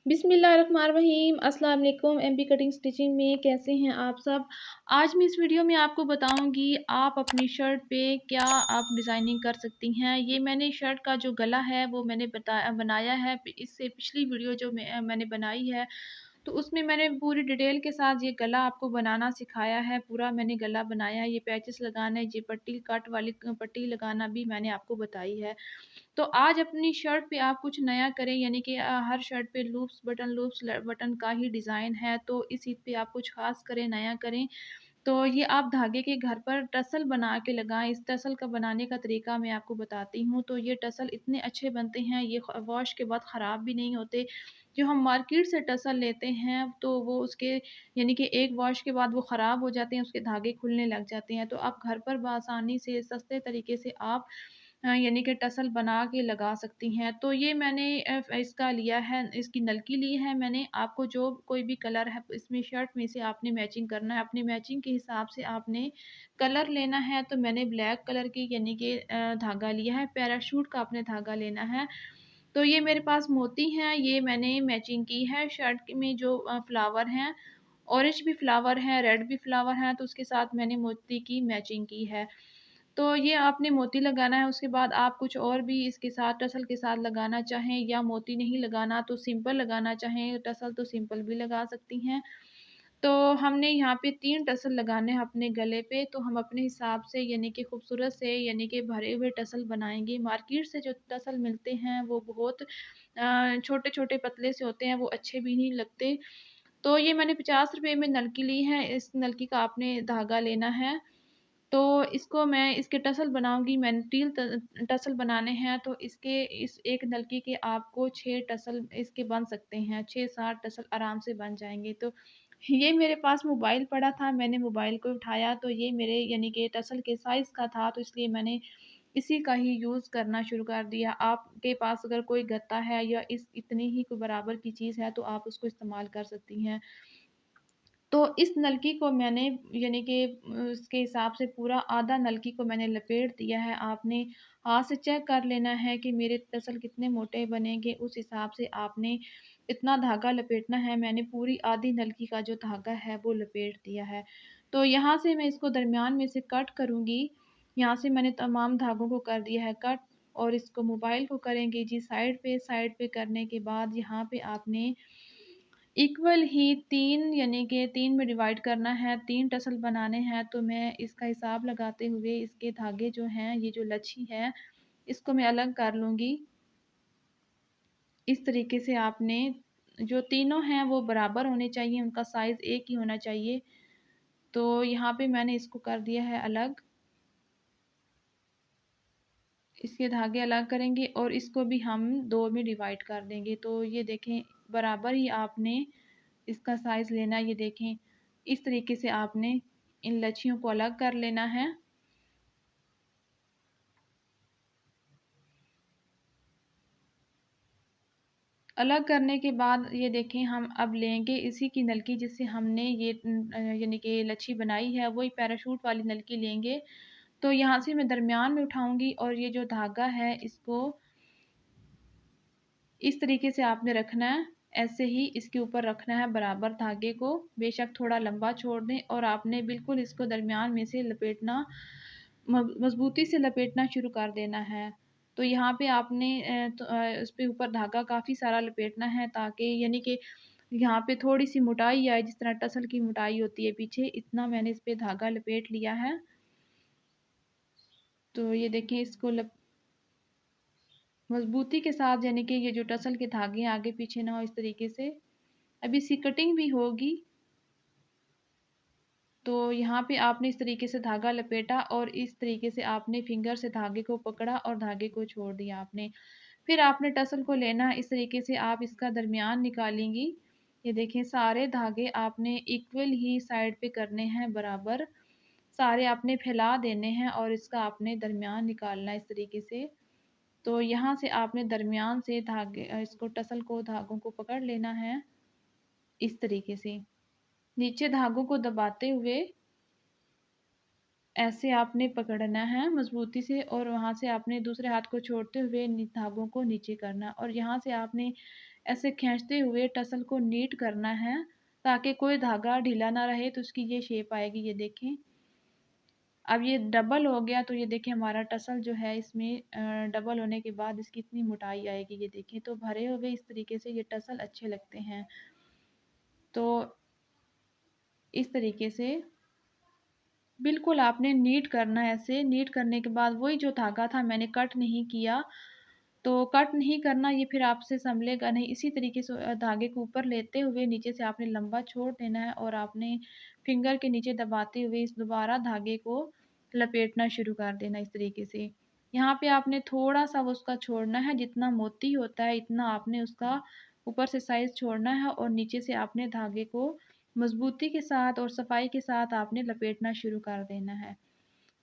बिस्मिल्लाहिर्रहमानिर्रहीम अस्सलाम वालेकुम। एमपी कटिंग स्टिचिंग में कैसे हैं आप सब। आज मैं इस वीडियो में आपको बताऊंगी आप अपनी शर्ट पे क्या आप डिज़ाइनिंग कर सकती हैं। ये मैंने शर्ट का जो गला है वो मैंने बनाया है। इससे पिछली वीडियो जो मैंने बनाई है तो उसमें मैंने पूरी डिटेल के साथ ये गला आपको बनाना सिखाया है। पूरा मैंने गला बनाया है, ये पैचेस लगाना है, ये पट्टी कट वाली पट्टी लगाना भी मैंने आपको बताई है। तो आज अपनी शर्ट पे आप कुछ नया करें, यानी कि हर शर्ट पे लूप्स बटन का ही डिज़ाइन है, तो इस ईद पे आप कुछ ख़ास करें, नया करें। तो ये आप धागे के घर पर टसल बना के लगाएं। इस टसल का बनाने का तरीका मैं आपको बताती हूँ। तो ये टसल इतने अच्छे बनते हैं, ये वॉश के बाद ख़राब भी नहीं होते। जो हम मार्केट से टसल लेते हैं तो वो उसके यानी कि एक वॉश के बाद वो ख़राब हो जाते हैं, उसके धागे खुलने लग जाते हैं। तो आप घर पर बआसानी से सस्ते तरीके से आप यानी कि टसल बना के लगा सकती हैं। तो ये मैंने इसका लिया है, इसकी नलकी ली है मैंने। आपको जो कोई भी कलर है इसमें शर्ट में से आपने मैचिंग करना है, अपनी मैचिंग के हिसाब से आपने कलर लेना है। तो मैंने ब्लैक कलर की यानी कि धागा लिया है, पैराशूट का आपने धागा लेना है। तो ये मेरे पास मोती हैं, ये मैंने मैचिंग की है शर्ट में। जो फ्लावर हैं, ऑरेंज भी फ्लावर हैं, रेड भी फ्लावर हैं, तो उसके साथ मैंने मोती की मैचिंग की है। तो ये आपने मोती लगाना है। उसके बाद आप कुछ और भी इसके साथ टसल के साथ लगाना चाहें, या मोती नहीं लगाना तो सिंपल लगाना चाहें टसल, तो सिंपल भी लगा सकती हैं। तो हमने यहाँ पे 3 टसल लगाने हैं अपने गले पे। तो हम अपने हिसाब से यानी कि खूबसूरत से यानी कि भरे हुए टसल बनाएँगे। मार्केट से जो टसल मिलते हैं वो बहुत छोटे-छोटे पतले से होते हैं, वो अच्छे भी नहीं लगते। तो ये मैंने ₹50 में नलकी ली है, इस नलकी का आपने धागा लेना है। तो इसको मैं इसके टसल बनाऊँगी, मैंने 3 टसल बनाने हैं। तो इसके इस एक नलकी के आपको 6 टसल इसके बन सकते हैं, 6-7 टसल आराम से बन जाएँगे। तो ये मेरे पास मोबाइल पड़ा था, मैंने मोबाइल को उठाया तो ये मेरे यानी कि टसल के साइज़ का था, तो इसलिए मैंने इसी का ही यूज़ करना शुरू कर दिया। आपके पास अगर कोई गत्ता है या इस इतनी ही कोई बराबर की चीज़ है तो आप उसको इस्तेमाल कर सकती हैं। तो इस नलकी को मैंने यानी कि उसके हिसाब से पूरा आधा नलकी को मैंने लपेट दिया है। आपने हाथ से चेक कर लेना है कि मेरे टसल कितने मोटे बनेंगे, उस हिसाब से आपने इतना धागा लपेटना है। मैंने पूरी आधी नलकी का जो धागा है वो लपेट दिया है। तो यहाँ से मैं इसको दरमियान में से कट करूँगी। यहाँ से मैंने तमाम धागों को कर दिया है कट, और इसको मोबाइल को करेंगे जी साइड पे करने के बाद यहाँ पे आपने इक्वल ही 3 यानी कि 3 में डिवाइड करना है, 3 टसल बनाने हैं। तो मैं इसका हिसाब लगाते हुए इसके धागे जो हैं, ये जो लच्छी है, इसको मैं अलग कर लूँगी। इस तरीके से आपने जो तीनों हैं वो बराबर होने चाहिए, उनका साइज़ एक ही होना चाहिए। तो यहाँ पे मैंने इसको कर दिया है अलग। इसके धागे अलग करेंगे और इसको भी हम 2 में डिवाइड कर देंगे। तो ये देखें, बराबर ही आपने इसका साइज़ लेना है। ये देखें, इस तरीके से आपने इन लच्छियों को अलग कर लेना है। अलग करने के बाद ये देखें, हम अब लेंगे इसी की नलकी जिससे हमने ये यानी कि लच्छी बनाई है, वही पैराशूट वाली नलकी लेंगे। तो यहाँ से मैं दरमियान में उठाऊँगी और ये जो धागा है इसको इस तरीके से आपने रखना है। ऐसे ही इसके ऊपर रखना है बराबर धागे को, बेशक थोड़ा लंबा छोड़ दें, और आपने बिल्कुल इसको दरमियान में से लपेटना मज़बूती से लपेटना शुरू कर देना है। तो यहाँ पे आपने उसपे ऊपर धागा काफ़ी सारा लपेटना है, ताकि यानी कि यहाँ पे थोड़ी-सी मोटाई आए, जिस तरह टसल की मोटाई होती है पीछे, इतना मैंने इस पे धागा लपेट लिया है। तो ये देखें, इसको मज़बूती के साथ, यानी कि ये जो टसल के धागे आगे पीछे ना हो, इस तरीके से। अब इसकी कटिंग भी होगी। तो यहाँ पे आपने इस तरीके से धागा लपेटा और इस तरीके से आपने फिंगर से धागे को पकड़ा और धागे को छोड़ दिया आपने। फिर आपने टसल को लेना है, इस तरीके से आप इसका दरमियान निकालेंगी। ये देखें, सारे धागे आपने इक्वल ही साइड पे करने हैं बराबर। सारे आपने फैला देने हैं और इसका आपने दरमियान निकालना है इस तरीके से। तो यहाँ से आपने दरमियान से धागे इसको टसल को धागों को पकड़ लेना है इस तरीके से। नीचे धागों को दबाते हुए ऐसे आपने पकड़ना है मज़बूती से, और वहाँ से आपने दूसरे हाथ को छोड़ते हुए धागों को नीचे करना, और यहाँ से आपने ऐसे खींचते हुए टसल को नीट करना है ताकि कोई धागा ढीला ना रहे, तो उसकी ये शेप आएगी। ये देखें, अब ये डबल हो गया, तो ये देखिए हमारा टसल जो है इसमें डबल होने के बाद इसकी इतनी मोटाई आएगी। ये देखें, तो भरे हुए इस तरीके से ये टसल अच्छे लगते हैं। तो इस तरीके से बिल्कुल आपने नीट करना है। ऐसे नीट करने के बाद वही जो धागा था मैंने कट नहीं किया, तो कट नहीं करना, ये फिर आपसे संभलेगा नहीं। इसी तरीके से धागे को ऊपर लेते हुए नीचे से आपने लंबा छोड़ देना है और आपने फिंगर के नीचे दबाते हुए इस दोबारा धागे को लपेटना शुरू कर देना इस तरीके से। यहाँ पे आपने थोड़ा-सा वो उसका छोड़ना है, जितना मोती होता है इतना आपने उसका ऊपर से साइज़ छोड़ना है और नीचे से आपने धागे को मज़बूती के साथ और सफाई के साथ आपने लपेटना शुरू कर देना है।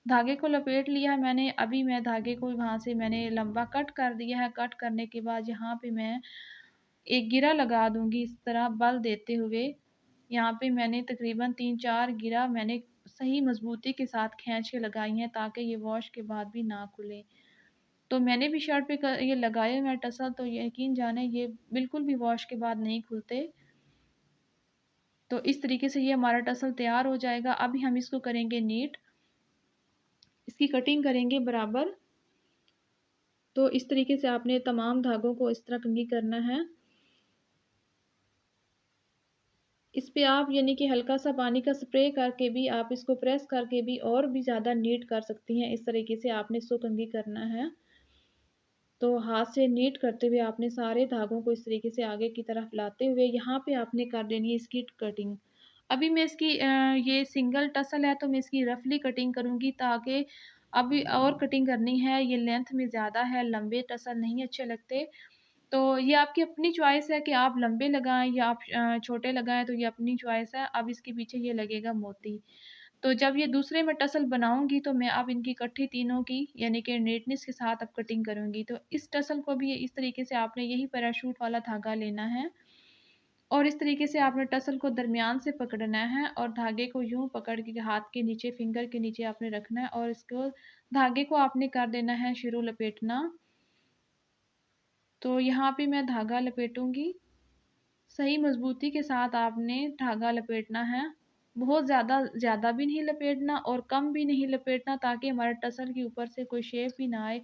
धागे को लपेट लिया है मैंने, अभी मैं धागे को वहाँ से मैंने लंबा कट कर दिया है। कट करने के बाद यहाँ पे मैं एक गिरा लगा दूँगी इस तरह बल देते हुए। यहाँ पे मैंने तकरीबन 3-4 गिरा मैंने सही मज़बूती के साथ खींच के लगाई हैं ताकि ये वॉश के बाद भी ना खुले। तो मैंने भी शर्ट पे ये लगाए हुए हैं टसल, तो यकीन जाने ये बिल्कुल भी वॉश के बाद नहीं खुलते। तो इस तरीके से ये हमारा टसल तैयार हो जाएगा। अभी हम इसको करेंगे नीट, इसकी कटिंग करेंगे बराबर। तो इस तरीके से आपने तमाम धागों को इस तरह कंघी करना है। इस पे आप यानी कि हल्का-सा पानी का स्प्रे करके भी आप इसको प्रेस करके भी और भी ज़्यादा नीट कर सकती हैं। इस तरीके से आपने इसको कंघी करना है। तो हाथ से नीट करते हुए आपने सारे धागों को इस तरीके से आगे की तरफ लाते हुए यहाँ पे आपने कर देनी है इसकी कटिंग। अभी मैं इसकी ये सिंगल टसल है तो मैं इसकी रफली कटिंग करूँगी, ताकि अभी और कटिंग करनी है, ये लेंथ में ज़्यादा है, लंबे टसल नहीं अच्छे लगते। तो ये आपकी अपनी चॉइस है कि आप लंबे लगाएँ या आप छोटे लगाएँ, तो ये अपनी चॉइस है। अब इसके पीछे ये लगेगा मोती। तो जब ये दूसरे में टसल बनाऊँगी तो मैं अब इनकी इकट्ठी तीनों की यानी कि नीटनेस के साथ अब कटिंग करूँगी। तो इस टसल को भी इस तरीके से आपने यही पैराशूट वाला धागा लेना है और इस तरीके से आपने टसल को दरमियान से पकड़ना है और धागे को यूँ पकड़ के हाथ के नीचे फिंगर के नीचे आपने रखना है और इसको धागे को आपने कर देना है शुरू लपेटना। तो यहाँ पे मैं धागा लपेटूँगी। सही मज़बूती के साथ आपने धागा लपेटना है। बहुत ज़्यादा ज़्यादा भी नहीं लपेटना और कम भी नहीं लपेटना, ताकि हमारे टसल के ऊपर से कोई शेप भी ना आए।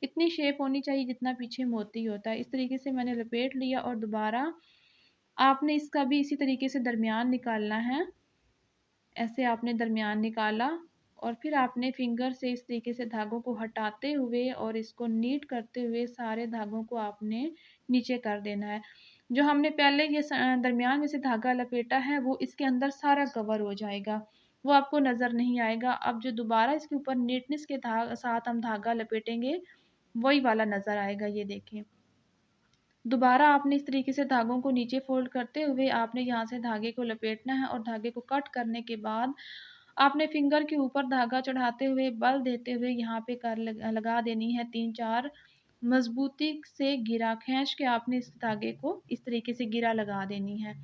इतनी शेप होनी चाहिए जितना पीछे मोती होता है। इस तरीके से मैंने लपेट लिया और दोबारा आपने इसका भी इसी तरीके से दरमियान निकालना है। ऐसे आपने दरमियान निकाला और फिर आपने फिंगर से इस तरीके से धागों को हटाते हुए और इसको नीट करते हुए सारे धागों को आपने नीचे कर देना है। जो हमने पहले ये दरमियान में से धागा लपेटा है वो इसके अंदर सारा कवर हो जाएगा, वो आपको नज़र नहीं आएगा। अब जो दोबारा इसके ऊपर नीटनेस के साथ हम धागा लपेटेंगे वही वाला नज़र आएगा। ये देखें, दोबारा आपने इस तरीके से धागों को नीचे फ़ोल्ड करते हुए आपने यहाँ से धागे को लपेटना है और धागे को कट करने के बाद आपने फिंगर के ऊपर धागा चढ़ाते हुए बल देते हुए यहाँ पे लगा देनी है 3-4 मज़बूती से गिरा खींच के आपने इस धागे को इस तरीके से गिरा लगा देनी है।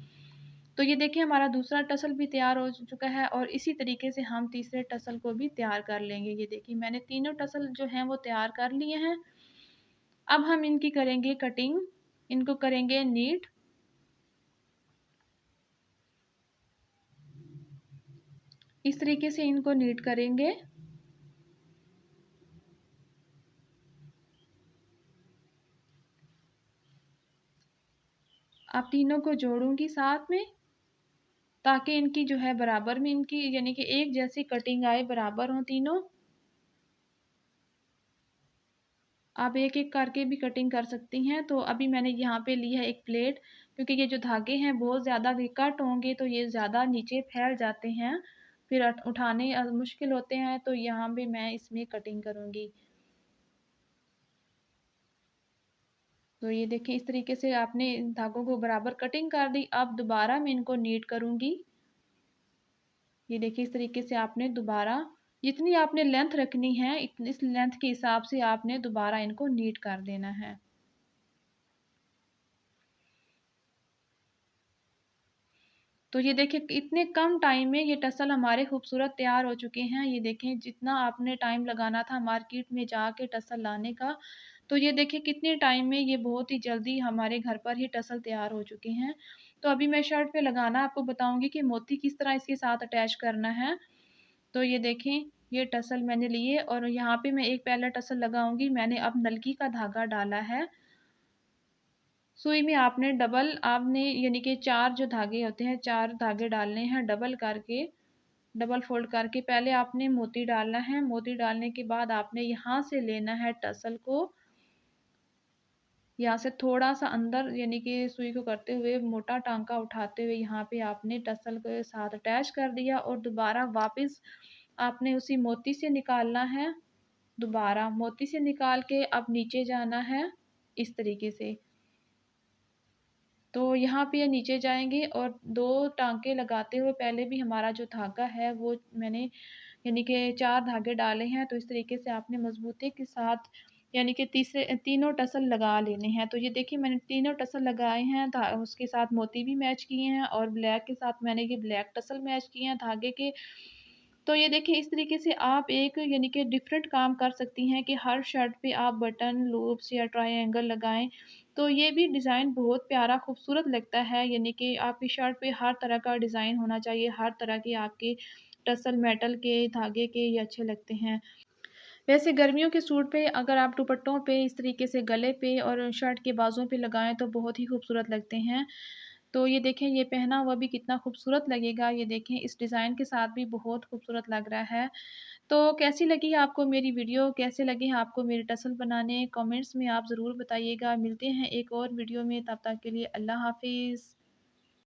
तो ये देखिए हमारा दूसरा टसल भी तैयार हो चुका है और इसी तरीके से हम तीसरे टसल को भी तैयार कर लेंगे। ये देखिए मैंने तीनों टसल जो हैं वो तैयार कर लिए हैं। अब हम इनकी करेंगे कटिंग, इनको करेंगे नीट। इस तरीके से इनको नीट करेंगे। अब तीनों को जोड़ूँगी साथ में, ताकि इनकी जो है बराबर में इनकी यानी कि एक जैसी कटिंग आए, बराबर हों तीनों। आप एक-एक करके भी कटिंग कर सकती हैं। तो अभी मैंने यहाँ पे ली है एक प्लेट, क्योंकि ये जो धागे हैं बहुत ज़्यादा कट होंगे तो ये ज़्यादा नीचे फैल जाते हैं, फिर उठाने मुश्किल होते हैं, तो यहाँ पे मैं इसमें कटिंग करूँगी। तो ये देखिए इस तरीके से आपने इन धागों को बराबर कटिंग कर दी। अब दोबारा मैं इनको नीट करूँगी। ये देखिए इस तरीके से आपने दोबारा जितनी आपने लेंथ रखनी है इस लेंथ के हिसाब से आपने दोबारा इनको नीट कर देना है। तो ये देखिए इतने कम टाइम में ये टसल हमारे खूबसूरत तैयार हो चुके हैं। ये देखें जितना आपने टाइम लगाना था मार्केट में जाके टसल लाने का, तो ये देखिए कितने टाइम में ये बहुत ही जल्दी हमारे घर पर ही टसल तैयार हो चुके हैं। तो अभी मैं शर्ट पे लगाना आपको बताऊँगी कि मोती किस तरह इसके साथ अटैच करना है। तो ये देखें, ये टसल मैंने लिए और यहाँ पे मैं एक पहला टसल लगाऊँगी। मैंने अब नलकी का धागा डाला है। सुई में आपने यानी कि 4 जो धागे होते हैं, 4 धागे डालने हैं डबल करके, डबल फ़ोल्ड करके। पहले आपने मोती डालना है, मोती डालने के बाद आपने यहाँ से लेना है टसल को, यहाँ से थोड़ा-सा अंदर यानी कि सुई को करते हुए मोटा टाँका उठाते हुए यहाँ पे आपने टसल के साथ अटैच कर दिया और दोबारा वापस आपने उसी मोती से निकालना है। दोबारा मोती से निकाल के अब नीचे जाना है, इस तरीके से। तो यहाँ पे ये नीचे जाएँगे और 2 टाँके लगाते हुए पहले भी हमारा जो धागा है वो मैंने यानी कि 4 धागे डाले हैं, तो इस तरीके से आपने मज़बूती के साथ यानी कि तीनों टसल लगा लेने हैं। तो ये देखिए मैंने तीनों टसल लगाए हैं, धा उसके साथ मोती भी मैच किए हैं और ब्लैक के साथ मैंने ये ब्लैक टसल मैच किए हैं धागे के। तो ये देखिए इस तरीके से आप एक यानी कि डिफरेंट काम कर सकती हैं कि हर शर्ट पे आप बटन, लूप्स या ट्रायंगल लगाएँ। तो ये भी डिज़ाइन बहुत प्यारा खूबसूरत लगता है, यानी कि आपकी शर्ट पे हर तरह का डिज़ाइन होना चाहिए, हर तरह के आपके टसल मेटल के, धागे के ये अच्छे लगते हैं। वैसे गर्मियों के सूट पे अगर आप दुपट्टों पे इस तरीके से गले पे और शर्ट के बाजुओं पे लगाएँ तो बहुत ही खूबसूरत लगते हैं। तो ये देखें ये पहना हुआ भी कितना खूबसूरत लगेगा, ये देखें इस डिज़ाइन के साथ भी बहुत खूबसूरत लग रहा है। तो कैसी लगी आपको मेरी वीडियो? कैसे लगे हैं आपको मेरे टसल बनाने? कमेंट्स में आप ज़रूर बताइएगा। मिलते हैं एक और वीडियो में, तब तक के लिए अल्लाह हाफ़िज़।